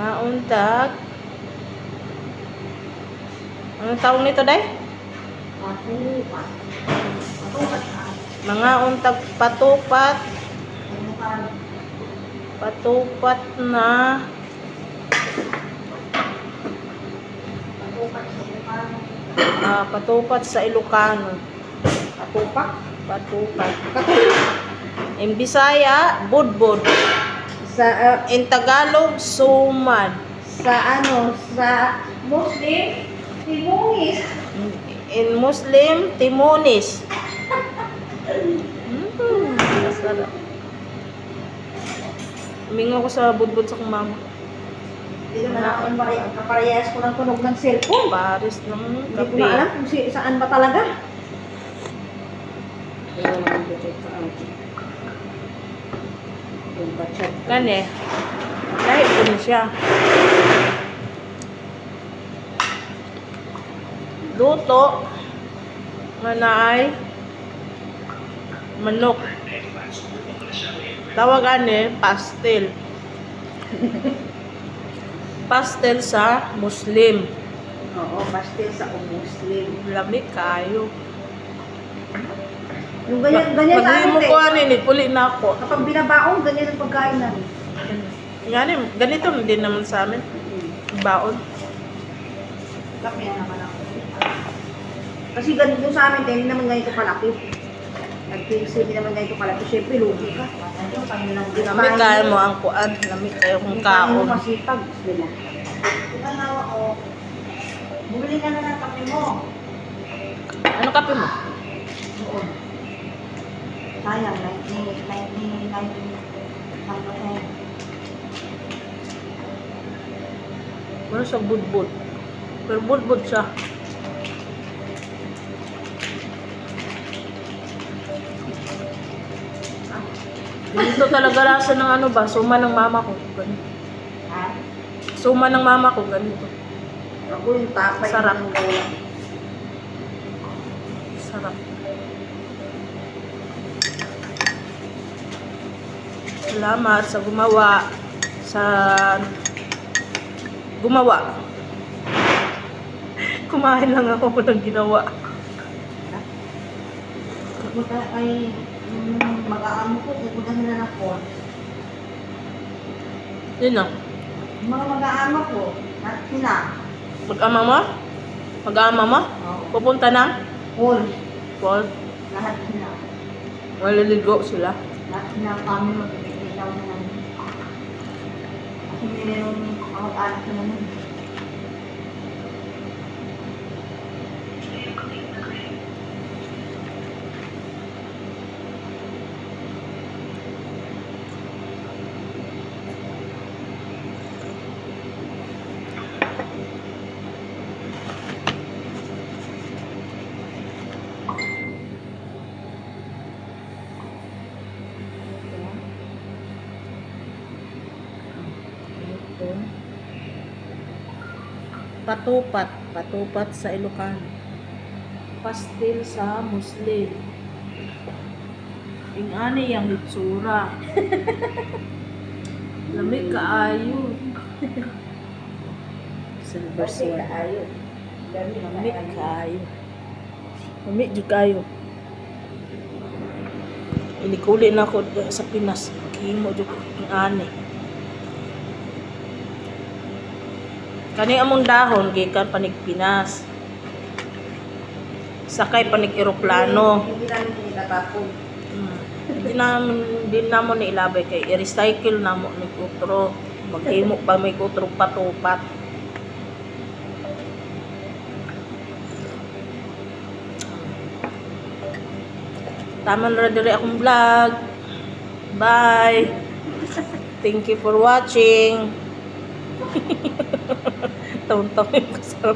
Mga untag. Anong tawag nito, day? Patupat. Patupat. Mga untag patupat. Patupat na patupat sa Ilocano. Patupak. Patupat. In Bisaya, budbud. In Tagalog, sumad. Sa Muslim, Timungis. In Muslim, timonis. Masarap. Huminga ko sa budbud sa kong mama. Hindi naman ako kaparehas ko ng tunog ng cellphone. Paris ng Hindi ko kape. na alam kung saan ba talaga. Kani, lahi ko na siya. Luto nga naay manok. Tawagan pastel. Pastel sa Muslim. Oo, pastel sa Muslim. Lamig kayo. Yung ganyan sa Pag mo ko amin. puli na ako. Kapag binabaon, ganyan ang pagkain namin. Ganito din naman sa amin. Baon. Kape na naman ako. Kasi ganito sa amin, hindi naman ganito kalaki. Nag-PLC, hindi naman ganito kalaki. Siyempre, lugi ka. Lamig kayo mo ang kuan. Lamig kayo kung kaon. Masipag. Sila. Ang hawa ko, bumili ka na ng kape mo. Ano kape mo? Oo. Sayang, 90. Ano siya budbud. Pero budbud siya. Dito talaga lasa ng ano ba? Suma ng mama ko. Ganito. Ha? Suma ng mama ko. Ganito. Ako yung tapay. Sarap. ng bola. Sarap. Salamat sa gumawa. Kumain lang ako ng ginawa. Pupunta ay mag-aamo ko, pupunta nila ng phone. Yun na. Yung mga mag-aamo ko, at sila, Mag-ama mo? Mag-ama mo? Oo. Pupunta ng phone, Paul. lahat sila. Maliligo sila. Lahat sila kami mag-ibitaw na namin. Kasi meron anak na naman. Patupat. Patupat sa Ilocano. Pastel sa Muslim. Ingani yang itsura. Lamig kaayo. Silver sword. Lamig kaayo. Lamig jud kayo. Inikuli na ako sa Pinas. Himo jud ingani. Kani among dahon gikan panig Pinas. Sakay panig eroplano. Hindi namin tinitatapon. Di namon ni ilabay kay i-recycle namo ni kutro. Maghimo pa may kutro patupat. Taman ra diri akong vlog. Bye. Thank you for watching. Taon-taon ko sa